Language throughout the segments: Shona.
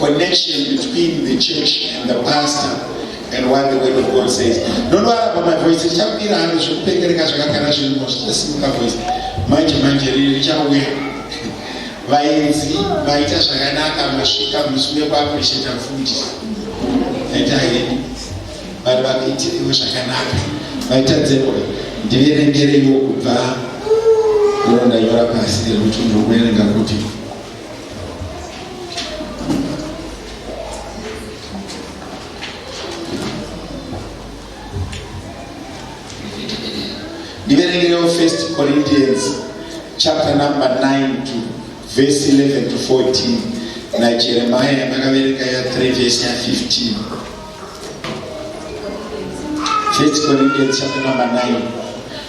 connection between the church and the pastor and what the word of God says. Don't worry about my voice. It's just me. I'm just paying attention to my voice. Manje richawe vaenzi vaita zvakanaka masvika mushure kuappreciate mufundisi vaita hedu vari vakaitirewo zvakanaka vaita dzemwe ndiverengereiwo kubva ndonyora pasi nekuti ndokuverenga kuti ndiverengereiwo 1 Corinthians chapter number 9 to verse 11 to 14 na Jeremiah makaverenga ya 3 verse ya 15. 1 Corinthians chapter number 9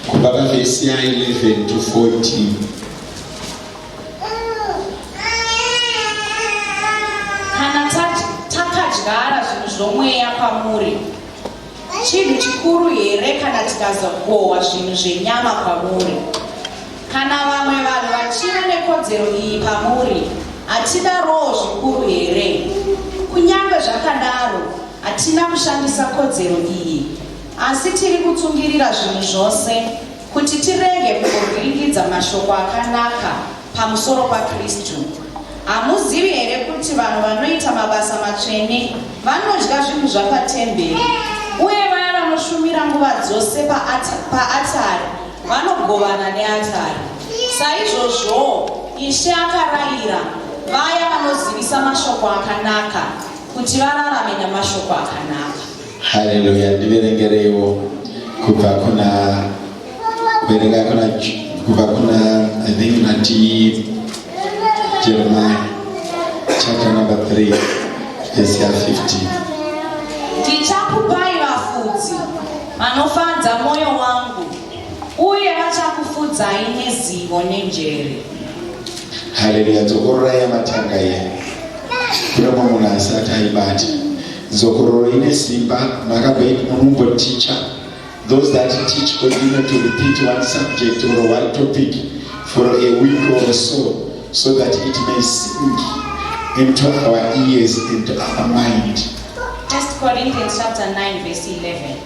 kubva verse ya 11 to 14. Kana takadyara zvinhu zvomweya pamuri, chinhu chikuru here kana tikazokohwa zvinhu zvenyama pamuri? Kana vamwe vanhu vachiva nekodzero iyi pamuri, hatina roho zvikuru here? Kunyange zvakadaro, hatina kushandisa kodzero iyi, asi tiri kutsungirira zvinhu zvose kuti tirege kungovhiringidza mashoko akanaka pamusoro paKristu. Hamuzivi here kuti vanhu vanoita mabasa matsvene vanodya zvinhu zvapatemberi, uye vaya vanoshumira nguva dzose paatari vanogovana neatari. Saizvozvo Ishe akarayira vaya vanozivisa mashoko akanaka kuti vararame namashoko akanaka. Haleluya. Ndiverengereiwo kubva kuna I think nati Jeremiah chapter number 3 verse 15. Ndichakupai vafudzi vanofadza moyo wangu, uye vachakufudzai nezivo nenjere. Haleluya. Nzokorora yamatanga ye kuna munhu asati aibata. Nzokororo ine simba. Makabva munomboticha. Those that teach continue to repeat one subject or one topic for a week or so that it may sink into our ears, into our mind. 1 Corinthians chapter 9 verse 11.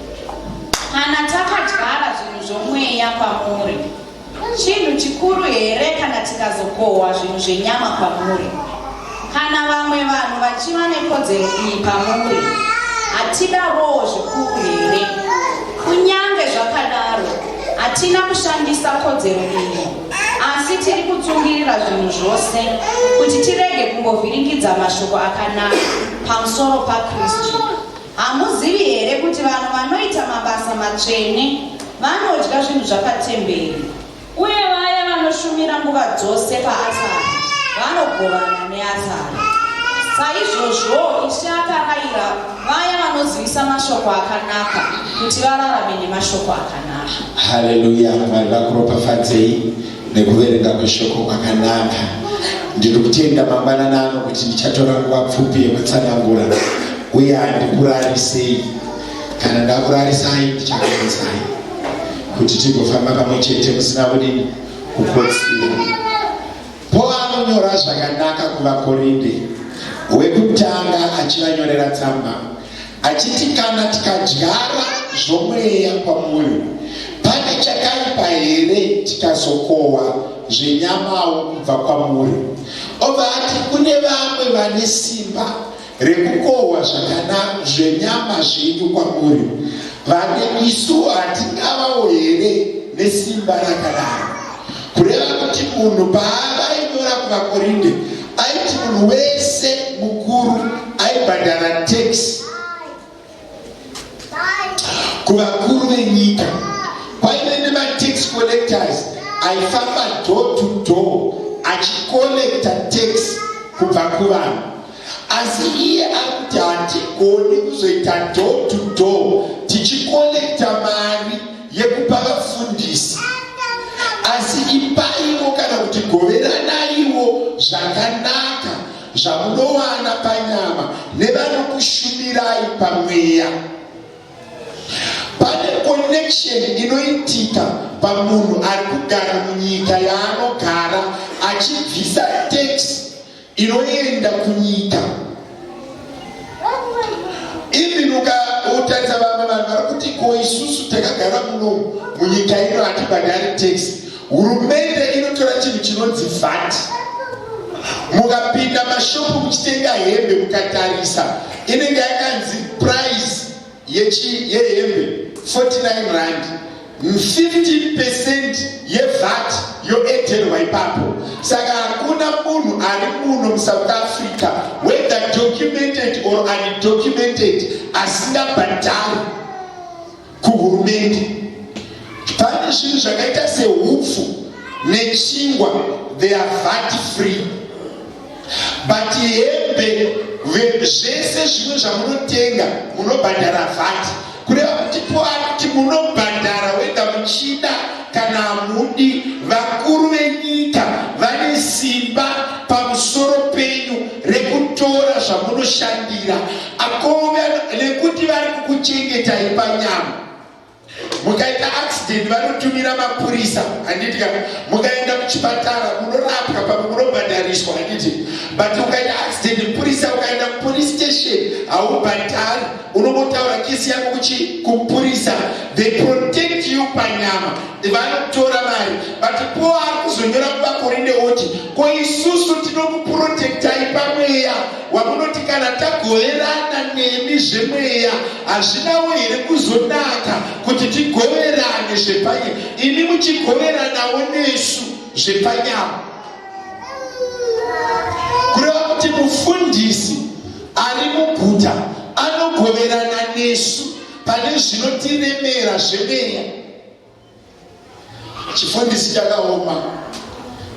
Kana takadyara zvinhu zvomweya pamuri, chinhu chikuru here kana tikazokohwa zvinhu zvenyama pamuri? Kana vamwe vanhu vachiva nekodzero iyi pamuri, hatina roho zvikuru here? Kunyange zvakadaro, hatina kushandisa kodzero iyi, asi tiri kutsungirira zvinhu zvose kuti tirege kungovhiringidza mashoko akanaka pamusoro paKristu. Hamuzivi here kuti vanhu vanoita mabasa matsvene vanodya zvinhu zvapatemberi, uye vaya vanoshumira nguva dzose paatari vanogovana neatari. Saizvozvo Ishe akarayira vaya vanozivisa mashoko akanaka kuti vararame nemashoko akanaka. Haleluya. Mwari vakuropafadzei nekuverenga kweshoko kwakanaka. Ndiri kutenda mangwanani ano kuti ndichatora nguva pfupi yekutsanangura uye handikurarisei. Kana ndakurarisai ndichakuudzai kuti tigofamba pamwe chete musina kudini kukotsira. Pauro anonyora zvakanaka kuvakorinde. Wekutanga achivanyorera tsamba achiti kana tikadyara zvomweya pamuri, pane chakaipa here tikazokohwa zvenyamawo kubva kwamuri? Obva ati kune vamwe vane simba rekukohwa zvakanaka zvenyama zvenyu kwamuri, vane isu hatingavawo here nesimba rakadaro? Kureva kuti munhu paavainyora kuvakorinde aiti munhu wese mukuru aibhadhara tax kuvakuru venyika. Kwaive nematax collectors aifamba door to door achikolekta tax kubva kuvanhu, asi iye akuti hatigoni kuzoita door to door tichikolekta mari yekupa vafundisi, asi ipaiwo kana kuti goveranaiwo zvakanaka zvamunowana panyama nevanokushumirai pamweya. Pane connection inoitika pamunhu ari kugara munyika yaanogara achibvisa tax inoenda kunyika. even ukautaridza vamwe vanhu vari kuti ko isusu takagara muno munyika ino hatibhadhari tax. Hurumende inotora chinhu chinonzi VAT. Mukapinda mashopu muchitenga hembe mukatarisa inenge yakanzi price yehembe 49 rand. 15% yevat yoeterwa ipapo. Saka hakuna munhu ari muno muSouth Africa, whether documented or undocumented, asingabhadhari kuhurumende. Pane zvinhu zvakaita sehupfu nechingwa, they are VAT free. But hembe zvese zvimwe zvamunotenga munobhadhara VAT. Kureva kuti kuti munobhadhara wega muchida kana hamudi. Vakuru venyika vane simba pamusoro penyu rekutora zvamunoshandira akove nekuti vari kukuchengetai panyama. Mukaita accident vanotumira mapurisa, handiti ka. Mukaenda kuchipatara munorapwa pamwe munobhadhariswa, handiti. But ukaita accident purisa ukaenda kupolice station haubhadhari, unomotaura kesi yako kupurisa. They protect you panyama, vanotora mari. But po ari kuzonyora kuvakorinde oti ko isusu tinokuprotectai pamweya wamunoti kana tagoverana nemi zvemweya hazvinawo here kuzonaka kuti tigoverane zvepanyama, ini muchigoveranawo nesu zvepanyama. Kureva kuti mufundisi ari muguta anogoverana nesu pane zvinotiremera zvemweya. Chifundisi chakaoma,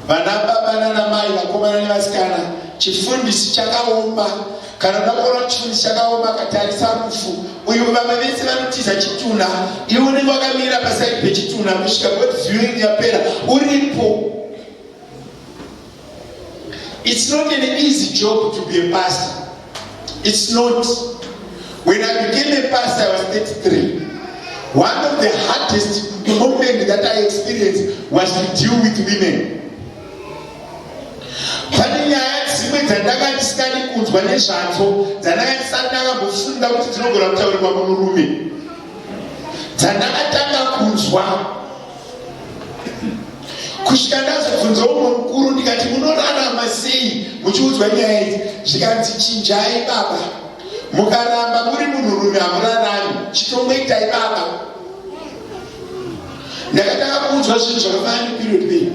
vanababa nanamai, vakomana nevasikana, chifundisi chakaoma. Kana unakuona chifundisi chakaoma katarisa rufu, uyu vamwe vese vanotiza chitunha, iwe unenge wakamira paside pechitunha kusvika kuti viewing yapera uripo. It's not an easy job to be a pastor. It's not. When I became a pastor, I was 33. One of the hardest moments that I experienced was to deal with women. Pane nyaya dzimwe dzandanga ndisikadi kunzwa nezvadzo, dzandanga ndisati ndakambofunda kuti dzinogona kutaurirwa murume, dzandakatanga kunzwa kusvika ndazobvunzawo mumwe mukuru ndikati munorarama sei muchiudzwa nyaya idzi? Zvikanzi chinjai baba, mukaramba muri munhurume hamurarami, chitongoitai baba. Ndakatanga kuudzwa zvinhu zvakafanana neperiod pei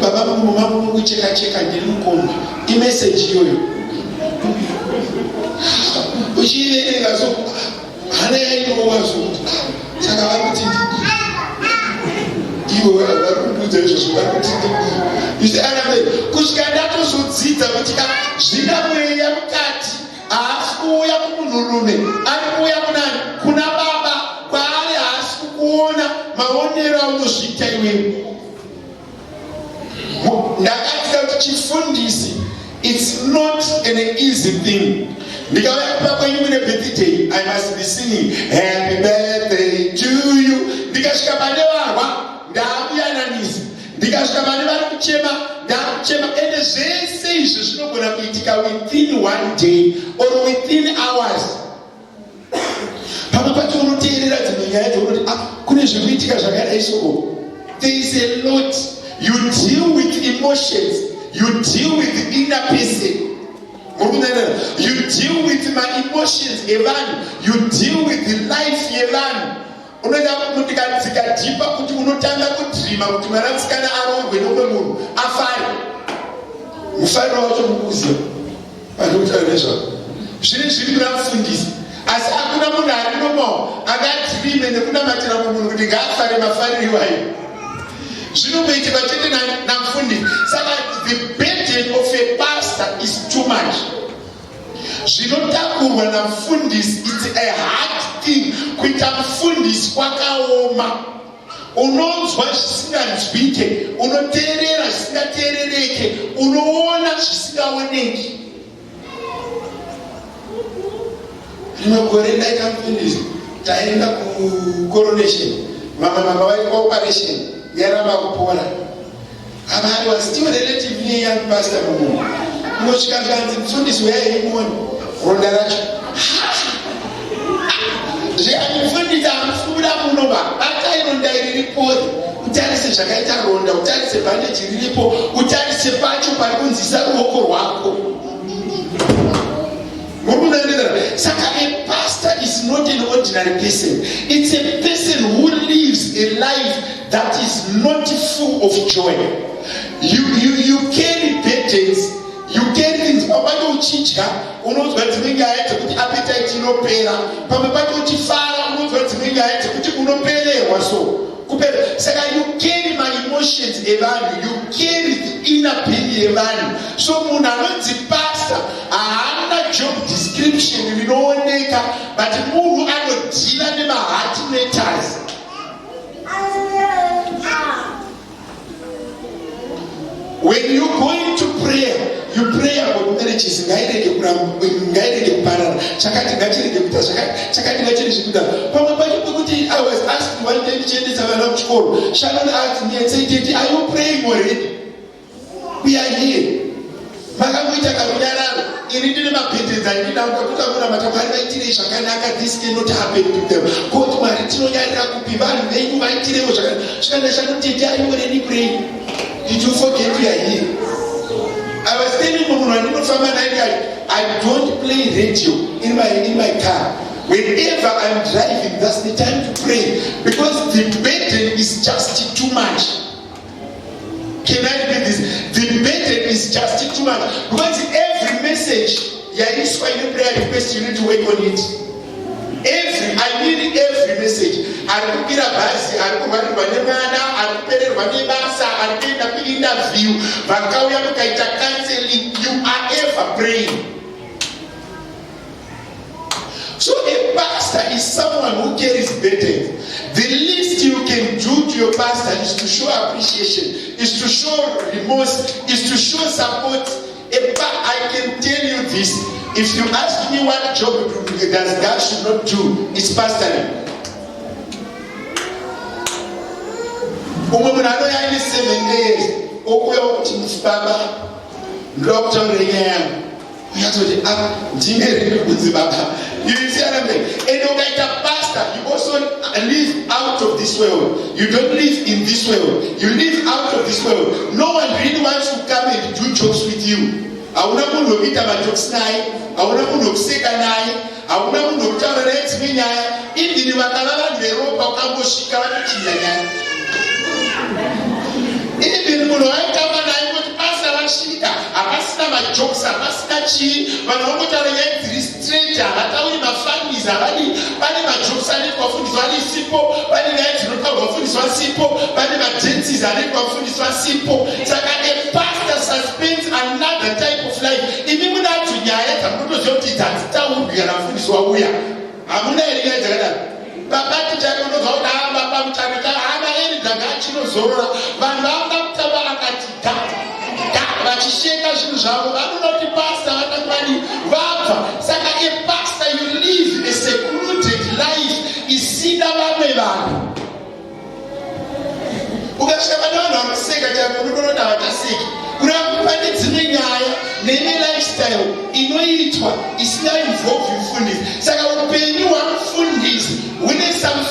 baba mumwe kucheka ndiri mukombe imeseji iyoyo uchiiverenga so hana yainowa zvo. Saka vari kuti ivo vari kundudza izvozvo, vari kuti kusvika ndatozodzidza kuti zvina mweya mukati haasi kuuya kumunhurume, ari kuuya kuna baba kwaari haasi kukuona maonero aunozviita iwewe. Ndakatira kuti chifundisi it's not an easy thing. Ndikauya kupa kwenyu mune birthday, I must be singing happy birthday to you. Ndikasvika pane varwa ndakuyananisa, ndikasvika pane vari kuchema ndakuchema. Ende zvese izvi zvinogona kuitika within one day or within hours. Pamwe pacho unoteerera dzimwe nyaya dzounoti kune zvikuitika zvakadai soko. There is a lot. You deal with emotions, you deal with the inner person. You deal with my emotions, Evan. You deal with the life, Evan. Unoda kutikadipa kuti unotanga kudrima kuti mwanasikana arongwe nomwe munhu afare. Mufariro wacho mukuziva. Pandokutaura zviri zviri kuramufundisi. Asi hakuna munhu ari nomo akadrime nekunamatira munhu kuti ngaafare mafariro iwayo. Zvinoitika chete namufundisi. Saka the burden of a pastor is too much. Zvinotakurwa namufundisi, it's a hard thing. Kuita mufundisi kwakaoma. Unonzwa zvisinganzwike, unoteerera zvisingateerereke, unoona zvisingaoneki. Rimwe gore ndaita mufundisi, taenda kucoronation, mama vaita operation yaramba kupora. I was still relatively young pastor mumunhu. Unosvika zvanzi mufundisi weyaimoni ronda racho zveanifundisa amufura munova ataironda iri ripori utarise zvakaita ronda utarise bhandeji riripo utarise pacho pari kunzisa ruoko rwako. Saka a pastor is not an ordinary person. It's a person who lives a life that is not full of joy. You carry burdens, you carry things. Pamwe uchicha unonzwa dzimwe nyaya dzekuti appetite inopera. Pamwe pacho uchifara unonzwa dzimwe nyaya dzekuti unopererwa so. Saka you carry my emotions evanhu, you carry the inner being evanhu. So munhu anonzi pastor haana job description rinooneka, but munhu anodhila nemaheart matters. When you go into prayer, you pray about marriages. Ngairege kuparara. Chakati ngachirege kuita chakati ngachirege kuita. Pamwe pacho pekuti I was asked one day ndichiendesa vana kuchikoro. Shannon asked me and said, "Are you praying already? We are here." Makamboita karunyararo. Ini ndine mabhedhenzi andina kutaura matamari vaitirei zvakanaka. This cannot happen to them. Koti Mwari tinonyarira kupi vanhu venyu vaitirewo zvakanaka. Shannon, are you already praying? Did you forget we are here? I was telling Mama, I don't play radio in my car. Whenever I'm driving, that's the time to pray. Because the burden is just too much. Can I repeat this? The burden is just too much. Because every message, is why you prayer request, you need to work on it. I mean every message. Arikupira basi, arikuvarirwa nemwana, arikupererwa nebasa, arikuenda kuinterview, vakauya mukaita counseling, you are ever praying. So a pastor is someone who carries burdens. The least you can do to your pastor is to show appreciation, is to show remorse, is to show support. I can tell you this. If you ask me what job that God should not do, it's pastoring. Umumunano yani 7 days. Okuya ukuthi baba doctor renyan. Uyazothi ndingere kunzi baba. You see what I mean? And like a pastor, you also live out of this world. You don't live in this world. You live out of this world. No one really wants to come and do jokes with you. Hauna munhu wekuita majokes naye, hauna munhu wekuseka naye, hauna munhu wekutaura naye dzimwe nyaya. Indini vakava vanhu veropa ukambosvika vanochina nyaya. Indini munhu waitamba naye kuti basa vasvika, hapasina majokes, hapasina chii, vanhu vangotaura nyaya dziri straight, havatauri mafanizi, pane majokes anenge wafundiswa ari sipo, pane nyaya dzinotaurwa wafundiswa sipo, pane madances anenge wafundiswa sipo. Saka a pastor suspends another type of life. Imi munadzo nyaya dzamunotoziva kuti dzadzitaurwi kana mufundiswa uya. Hamuna here nyaya dzakadaro. Baba tichari unozwa kuti baba mutamita hama eri dzanga achinozorora. Vanhu vanga kutamba akati vachisheka zvinhu zvavo. Vanoona kuti pastor vatangwani vabva. Saka a pastor, you live a secluded life isina vamwe vanhu. Ukasvika pane vanhu vanoseka chaivo unotoona havachaseki. Pane dzimwe nyaya neme lifestyle inoitwa isina involve mufundisi. Saka upenyu hwamufundisi hune some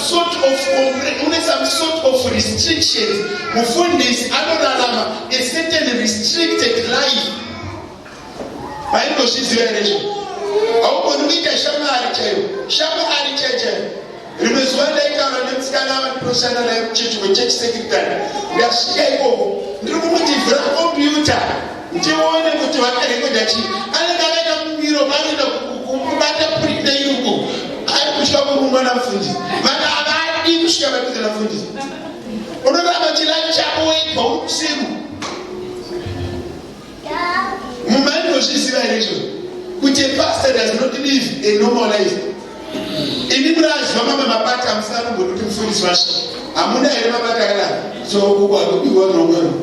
sort of restrictions. Mufundisi anorarama a certain restricted life. Maindozviziva here izvo? Haugoni kuita shamwari chaivo. Shamwari chaivo. Rimwe zuva ndaitaura nemusikana vandinoshanda naye kuchechi kwechechi secretary. Ndasvika ikoko ndiri kumuti vhura kompiyuta ndione kuti vakarekodha chii. Anenge akaita mumiro vanoenda kubata prinda iruko. Ari kusvika kurumwa namufundisi. Vanhu havadi kusvika padhuze namufundisi. Unoramba chilani chako wega uri kusimu. Mumaindozviziva here izvozvo kuti a pastor does not live a normal life. Ini muraziva mamwe mabata amusina kumboti kuti mufundisi wasvika. Hamuna here mabata akadaro. So kukwakubiwa nongoro.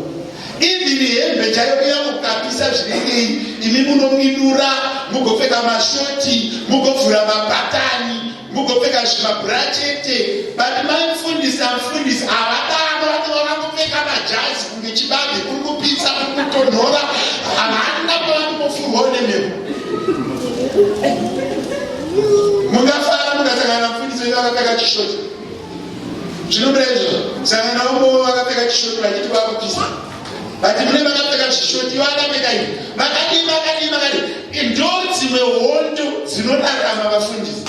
Even hembe chaiyo yamukapisa zvinengei. Imi munomidura, mugopfeka mashoti, mugovhura mabhatani, mugopfeka zvimabhurachete. But mufundisi amufundisi havadaro, vanopfeka majazi kunge chibage kuri kupisa kuri kutonhora. Havana pavanomofurwawo nemhepo. Mungafara mukasangana mufundisi venyu vakapfeka chishoti zvinobrezvo saka naombo vakapfeka chishoti vachiti vakupisa bati mune vakapfeka zvishoti vakapfeka ivi vakadii ndo dzimwe hondo dzinorarama vafundisi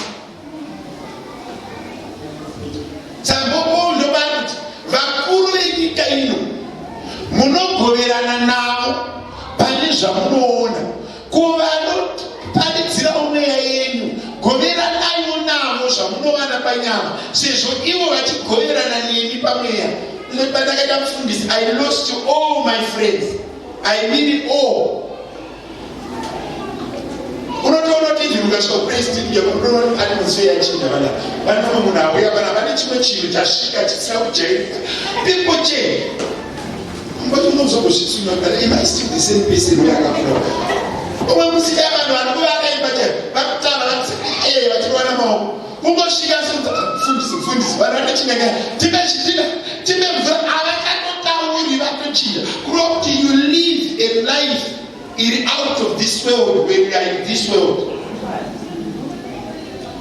saka bobo ndobati kuti vakuru venyika ino munogoverana navo pane zvamunoona kuvanoparidzirawo mweya yenyu goveranaiwo navo zvamunowana panyama sezvo ivo vachigoverana nemi pamweya. Pandakaita mufundisi I lost all my friends, I mean all. Unotoona kuti izvi ukasvika kupresident unotoona kuti atmosphere yachinja vanova munhu auya kana vane chimwe chinhu chasvika chisina kujairika people change. But unozongozvitsuna kuti am I still the same person yakakura umwe musika vanhu vari kuvakaimba chaivo vakutara vachirwana maoko kungosvika mufundisi vanhu vatochinga time mvura havakatotauri vatochinja kureva kuti you live a life iri out of this world when you are in this world.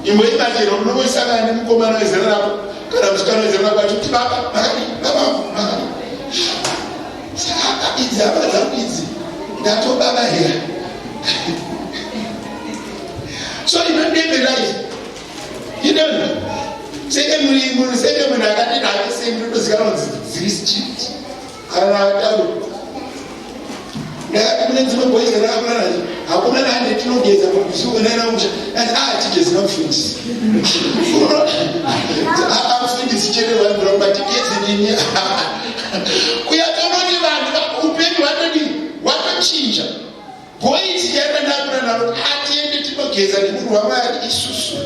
Imwe imachero unoisangana nemukomana wezera rako kana musikana wezera rako achiti baba makadi saka idzi hava dzangu idzi ndatobaba here. So you don't live a life. You don't know. Seke munhu akati navese ndotozikana kuti this cheat kana ataru ndakati mune dzimwe boys ndakakura nadzo hakuna nande tinogeza kusukunaina musha ati tigezi namufundisi amufundisi chete vanhu tigeze nini kuyatonoti vanhu upenyu hwatochinja. Boys yakandakura naro atiende tinogeza nemunhu wamwari isusu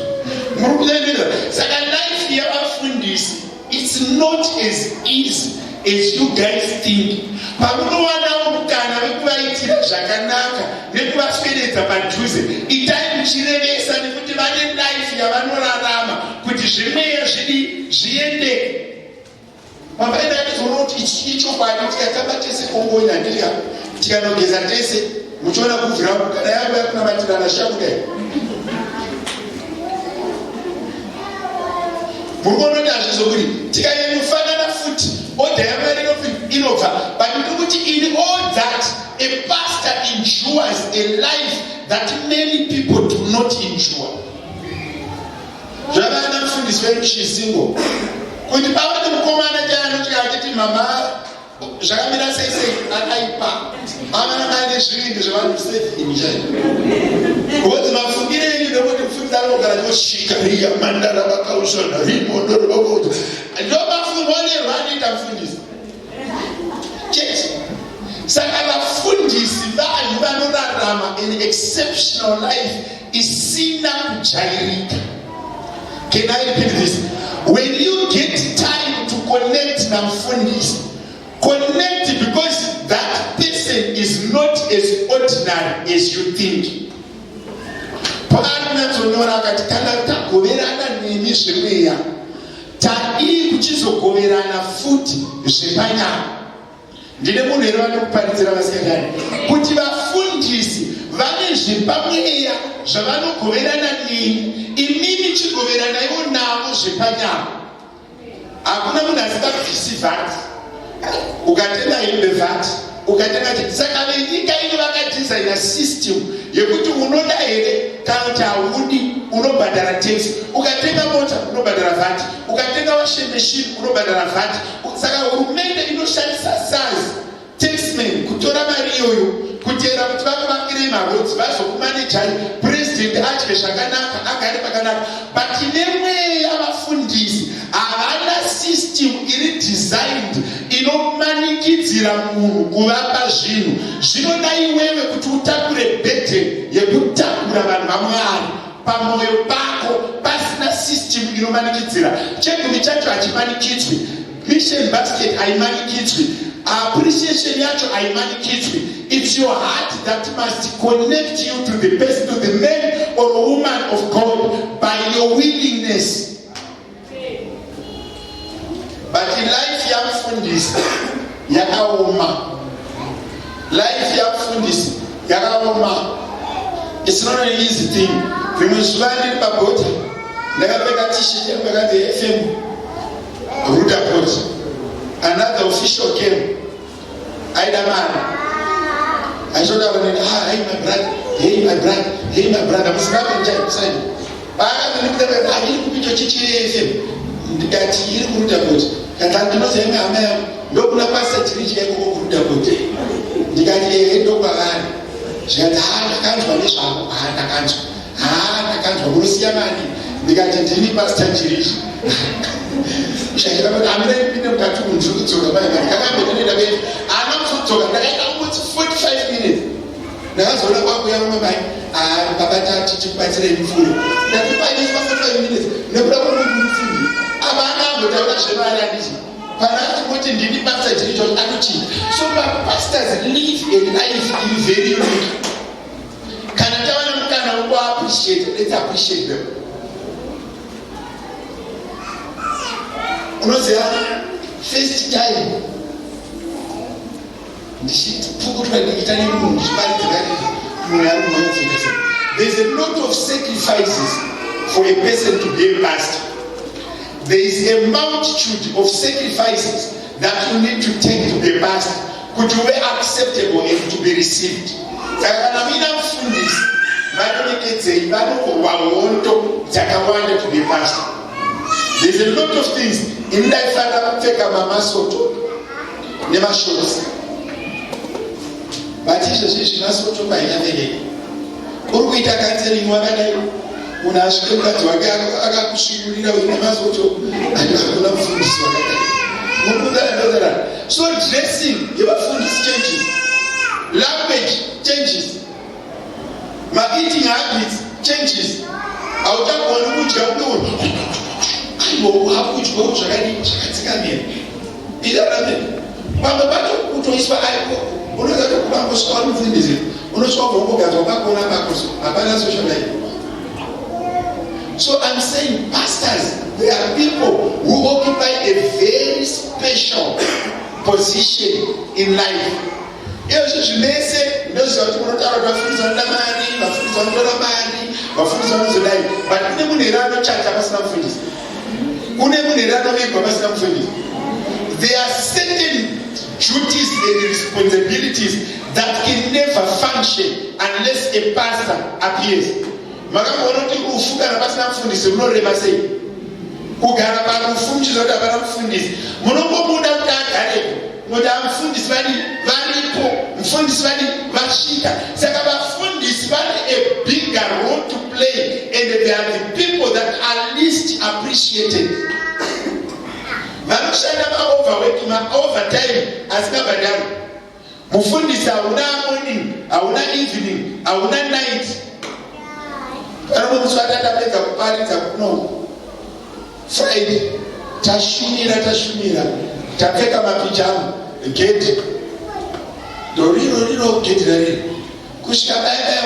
muri kuendera. Saka life yavafundisi it's not as easy as you guys think. Pamunowanawo mukana wekuvaitira zvakanaka nekuvaswededza padhuze itai muchirevesa nekuti vane life yavanorarama kuti zvimweya zviendeke. Mabaida atizoona kuti ichokwadi tikatamba tese kongonya nditika tikanogeza tese muchiona kuvhira kana yava yakunamatirana shakudai murumonoti hazvizokuti tikanyanyofanana futi odha yamarino inobva but ndikuti in all that a pastor endures a life that many people do not endure. Zvavana mufundisi vechisingo kuti pava nemukomana chaanoti achiti mama zvakamira seisei akaipa amana maine zvivindi zvevanhu sefinjai kuti mafungire enyu nekuti mufundisi anogara chosvikaria mandara vakausana rimondoro vakuti ndo mafungonerwa anoita mufundisi chete. Saka vafundisi vanhu vanorarama an exceptional life isina kujairika. Can I repeat this? When you get time to connect na mfundisi, connect because that person is not as ordinary as you think. Paanatonyora akati kana tagoverana nemi zvemweya tairi kuchizogoverana futi zvepanyama. Ndine munhu here vanokuparidzira vasikagani kuti vafundisi vane zvepamweya zvavanogoverana nemi imimi chigoveranaiwo navo zvepanyama. Hakuna munhu asingabvisi vhati ukatenga hembe vhati ukatenga chii. Saka venyika ino vakadesigna system yekuti unoda here kana kuti haudi unobhadhara tax. Ukatenga mota unobhadhara vhati, ukatenga washing machine unobhadhara vhati. Saka hurumende inoshandisa sazi taxman kutora mari iyoyo kutera kuti vakuvakire marodzi vazokumanejai president adye zvakanaka agare pakanaka. But nemweya vafundisi havana system iri designed inomanikidzira munhu kuvapa zvinhu. Zvinoda iwewe kuti utakure burden yekutakura vanhu vamwari pamwoyo pako pasina system inomanikidzira. Chegumi chacho hachimanikidzwi, mission basket haimanikidzwi, appreciation yacho haimanikidzwi. It's your heart that must connect you to the person, to the man or woman of God by your willingness. But in life yamfundisi yakaoma, life yamfundisi yakaoma. It's not an easy thing. Rimwe zuva ndiri pagota ndakapfeka t-shirt yangu yakati FM Rudaport. Another official came. Aida man. I showed up and hey my brother, hey my brother, hey my brother. I'm snapping Jack side. I looked at him. I didn't put your chichi FM. Ndikati iri Rudaport. Katatu no sema ame ndo kuna pasta chirichi yako ku Rudaport. Ndikati ndo kwa gani. Shikati kanzwa neshapo kanzwa murusiya mani. Ndikati ndini pasta chirichi. Shahira but I'm ready to get to the bank. I can't be in the bed. I'm not so talking. I almost 45 minutes. Now, so what we are on my mind. Papa to pass it in food. Now, if I need 45 minutes, no problem with food. I'm not going to show my identity. But I'm not going to the pastor to your attitude. So, my pastors live a life in very unique. Can I tell them, can I appreciate? Let's appreciate them. First time, there's a lot of sacrifices for a person to be a pastor. There is a multitude of sacrifices that you need to take to be a pastor. Could you be acceptable and to be received? To be a pastor. There's a lot of things in life that take a mama soto. Never shows. But she must soto by Yamene. Urwita canceling one day. Unashika to Agakushirina with Namasoto and Yakula food. So dressing, your food changes. Language changes. My eating habits changes. I'll talk on which you are doing. So I'm saying, pastors, there are people who occupy a very special position in life. There are certain duties and responsibilities that can never function unless a pastor appears. A bigger role to play, and they are the people that are least appreciated. Overtime has never done. Mufundisi hauna morning, hauna evening, hauna night. Friday, tashumira, tapeka mapijamu, gate. Doriro gate rari. Kushikabaya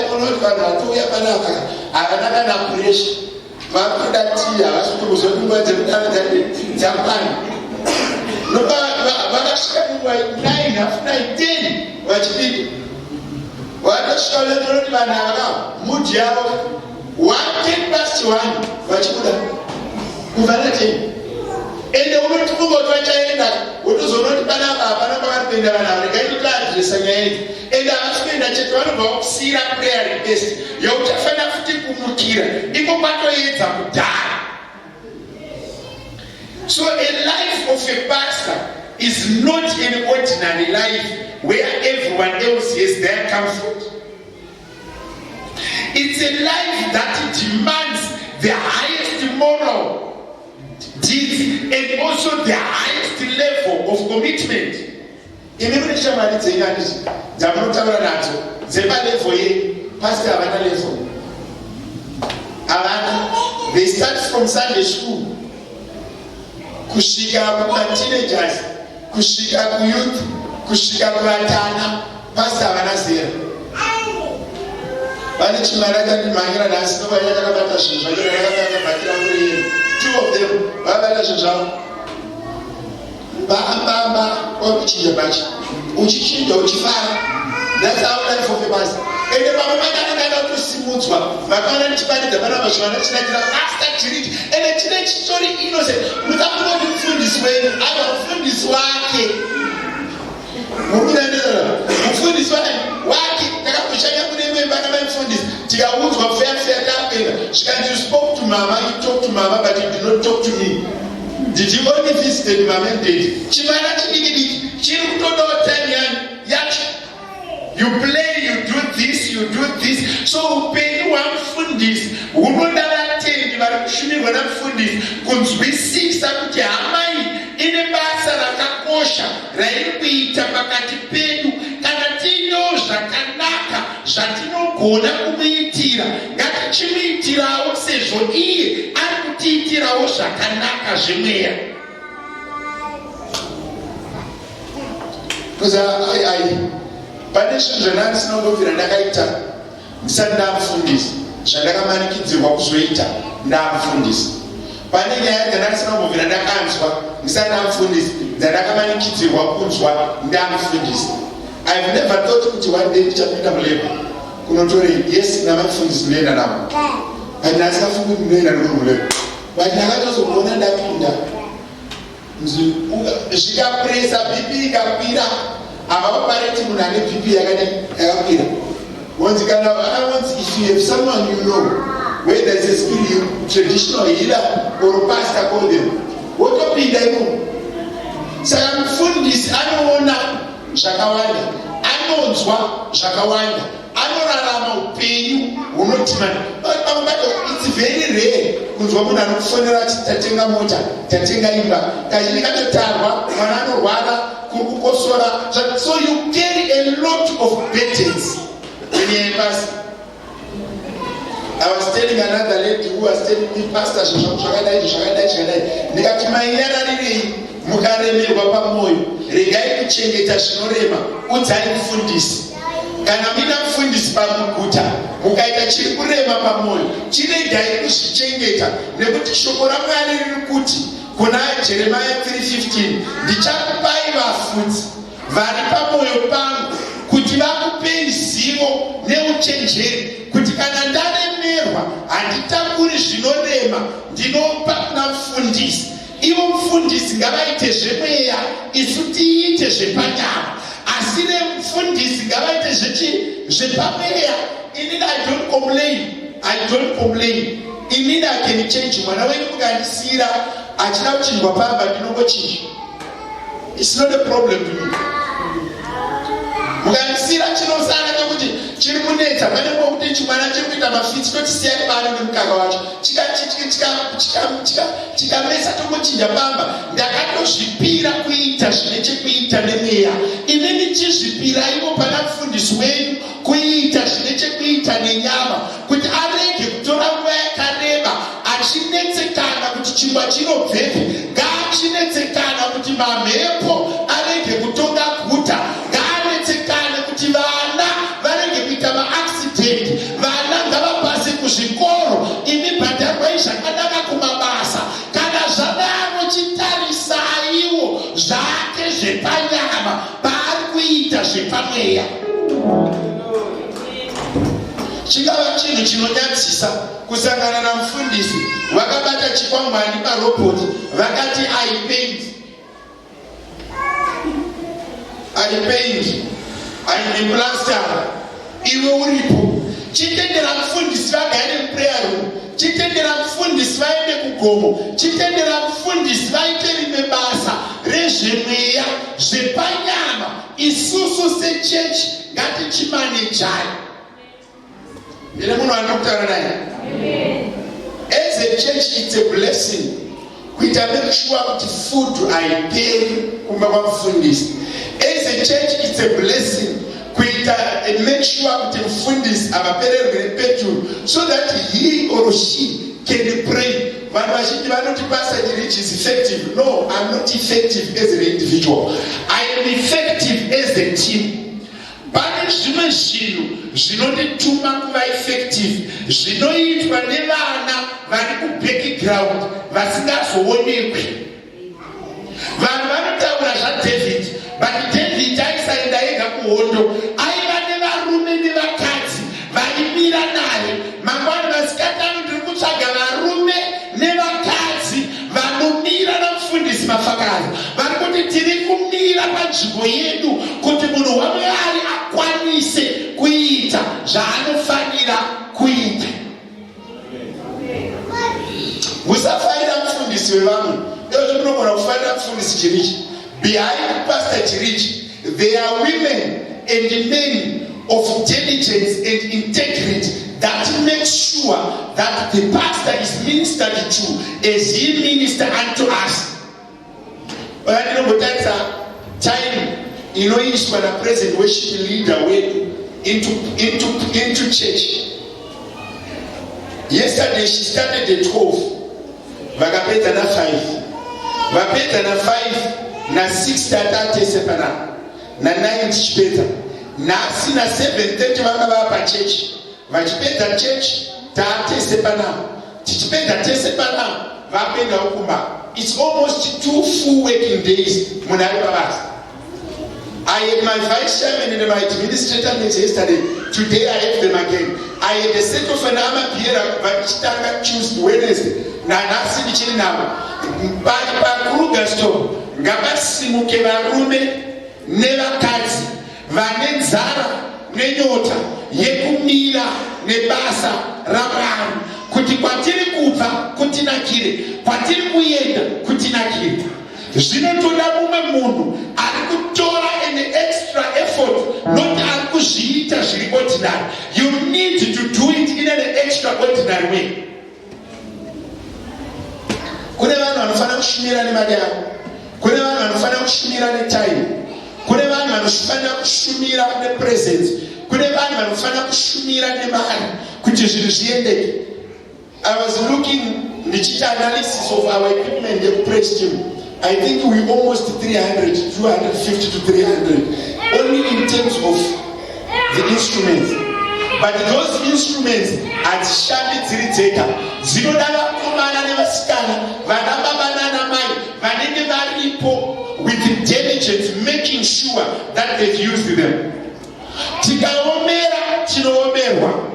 watu ya banaka, anataka na pressure. Makudatia wasukuzonwa Japan. No bakashika ni 9 after 10 wachipita. Watashika leo banaka mudi yao 1:10 wachikuda. Kuvalete. Ende unotuko twachaenda utozonoti banaka vanopenda vanhu rekaitotadzisanyaya ende avasikuenda chete vanobva kusira prayer request yautafana futi kumukira iko kwatoedza kudhara. So a life of a pastor is not an ordinary life where everyone else has their comfort. It's a life that demands the highest moral deeds and also the highest level of commitment. They start from Sunday school. Kushika kwa teenagers, kushika kwa youth, kushika kwa tana, pastor wanazira. Bali chimaraka ni mangira na sinoba yaka kabata shinja, yaka kabata bakira muri. Two of them, babala shinja. Ba kwa kuchinja bachi. Uchichinja uchifara. That's how life of a pastor. ende vamwe vakanodaida kutosimudzwa vakaona ndichiparidza vana vazvivana chinakira pasta chiriti ende chine chitori inose mukakunoti mufundisi wenyu aiva mufundisi wake mukunandezana mufundisi wake takakushanya kune imwe vana vaifundisi tikaudzwa fair tapenda zvikanzi you spoke to mama, you talk to mama, but you did not talk to me. Did you only visit mama and dad? Chimana chidiki chiri kutodawo time yacho. You play, you do this. So upenyu hwamufundisi hunoda vatendi vari kushumirwa namufundisi kunzwisisa kuti hamai ine basa rakakosha rairi kuita pakati pedu. Kana tinewo zvakanaka zvatinogona kumuitira, ngatichimuitirawo sezvo iye ari kutiitirawo zvakanaka zvemweya. Pane zvinhu zvandandisinombobvira ndakaita ndisati ndamufundisi, zvandakamanikidzirwa kuzoita ndamufundisi. Pane nyaya dzandandisinombobvira ndakanzwa ndisati ndamufundisi, dzandakamanikidzirwa kunzwa ndamufundisi. I've never thought kuti one day ndichapinda mulebo kunotori yes namafundisi ndinoenda navo, but ndasikafungi kuti ndinoenda nomulebo. But ndakatozogona ndapinda zvikapuresa bp ikakwira avapareti munhu ane bp yakakwira. Once if you have someone you know, whether it's a spirit, traditional healer or a pastor, call them. Wotopinda imo. Saka mufundisi anoona zvakawanda, anonzwa zvakawanda, anorarama upenyu hunotimana. It's very rare kunzwa munhu anokufonera achiti tatenga mota, tatenga imba, kazhinji katotarwa, mwana anorwara, kurikukosora. So you carry a lot of burdens when you're a pastor. I was telling another lady who was telling me, Pastor, zvakadai. Ndikati mainyararirei mukaremerwa pamoyo, regai kuchengeta zvinorema, udzai mufundisi. Kana mina mufundisi pamuguta, mukaita chiri kurema pamoyo, chiregai kuzvichengeta, nekuti shoko raMwari riri kuti kuna Jeremiah 3:15, ndichakupai vafudzi vari pamoyo pangu kuti vakupei zivo neuchenjeri, kuti kana ndaremerwa handitakuri zvinorema, ndinopa kuna mufundisi. Ivo mufundisi ngavaite zvemweya, isu tiite zvepanyama. Asi mufundisi ngavaite zvepamweya. Inini I don't complain. Inini I can change. Mwana wenyu mukandisira achida kuchinjwa pamba ndinongochinja. It's not a problem to me. Mukandisira chinosara chekuti chiri kunetsa, pane kuti chimwana chiri kuita mafitsi totisiyani bani nemukaka wacho, chikamesa tongochinja pamba. Ndakatozvipira kuita zvine chekuita nemweya. Inini chizvipiraiwo pana mufundisi wenyu kuita zvine chekuita nenyama, kuti arege kutora nguva yakareba achinetsekana kuti chingwa chinobvepi, ngaachinetsekana kuti mamhepo arege kutonga guta, ngaanetsekane kuti vana varege kuita maaccident, vana ngavapase kuzvikoro, imi bhadharwai zvakanaka kumabasa. Kana zvadaro chitarisaiwo zvake zvepanyama paari kuita zvepamweya. Chingava chinhu chinonyadzisa kusangana namufundisi vakabata chikwangwani parobhoti vakati I paint, plaster, iwe uripo. Chitendera mufundisi vagare muprayer room, chitendera mufundisi vaende kugomo, chitendera mufundisi vaite rimwe basa rezvemweya zvepanyama. Isusu sechechi ngatichimanejai. Ndine munhu anokutaura naye. As a church, it's a blessing kuita make sure kuti food haiperi kumba kwamufundisi. As a church, it's a blessing kuita make sure kuti mufundisi avapererwe nepetrol, so that he or she can pray. Vanhu vazhinji vanoti pastor church is effective. No, I'm not effective as an individual. I am effective as a team. Pane zvimwe zvinhu zvinondituma kuva effective, zvinoitwa nevana vari kubackground vasingazoonekwi. Vanhu vanotaura zvaDavid, but David aisaenda ega kuhondo, aiva nevarume nevakadzi kumira panzvimbo yedu kuti munhu waMwari akwanise kuita zvaanofanira kuita. Musafarira mufundisi wevamwe. Izvo munogona kufarira mufundisi chirichi. Behind Pastor Chirichi, there are women and men of diligence and integrity that make sure that the pastor is ministered to as he minister unto us. Time inoiswa na present worship leader wetu into church. Yesterday she started at 12. Vakapedza na 5. Vapedza na 5 na 6:30 sepana. Na 9 chipedza. Nasi na 7:30 vanga vapa church. Vachipedza church tate sepana. Tichipedza tate sepana vapenda ukumba. It's almost 2 full working days munari pabasa. I had my vice chairman and my administrator meetings yesterday. Today I have them again. I had a set of an armor Pierre Vachitanga Tuesday, Wednesday. Nanasi Vichini Nama. Bari Kruger store. Gabasi Mukevarume. Neva Kazi. Vanenzara. Nenyota. Yekumila. Nebasa. Ramran. Kuti kwatiri kupa. Kutinakire. Kwatiri kuyenda. Kutinakire. Zvinotoda mumwe munhu ari kutora an extra effort, not ari kuzviita zviri ordinary. You need to do it in an extraordinary way. Kune vanhu vanofanira kushumira nemari yavo. Kune vanhu vanofanira kushumira netime. Kune vanhu vanofanira kushumira nepresence. Kune vanhu vanofanira kushumira nemari kuti zvinhu zviendeke. I was looking ndichiita analysis of our equipment and praise team. I think we almost 300, 250 to 300, only in terms of the instruments. But those instruments are shali dziriteka. Zinodava kumana nevasikana, vanababa namai, vanenge varipo with diligence, making sure that they've used them. Tikaomera tinoomerwa.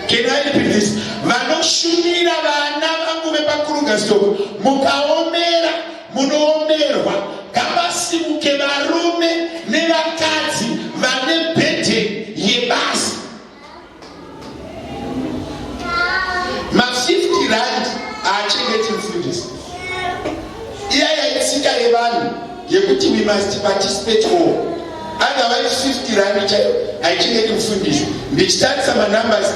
Can I repeat this? Vanoshumira vana vangu vepaKruger store. Mukaomera munoomerwa. Ngavasimuke varume nevakadzi vane bhedhe yebasa. Ma50 rand haachengeti mufundisi. Iyaya itsika yevanhu yekuti we must participate all. Otherwise 50 rand haichengeti mufundisi. Ndichitarisa manumbers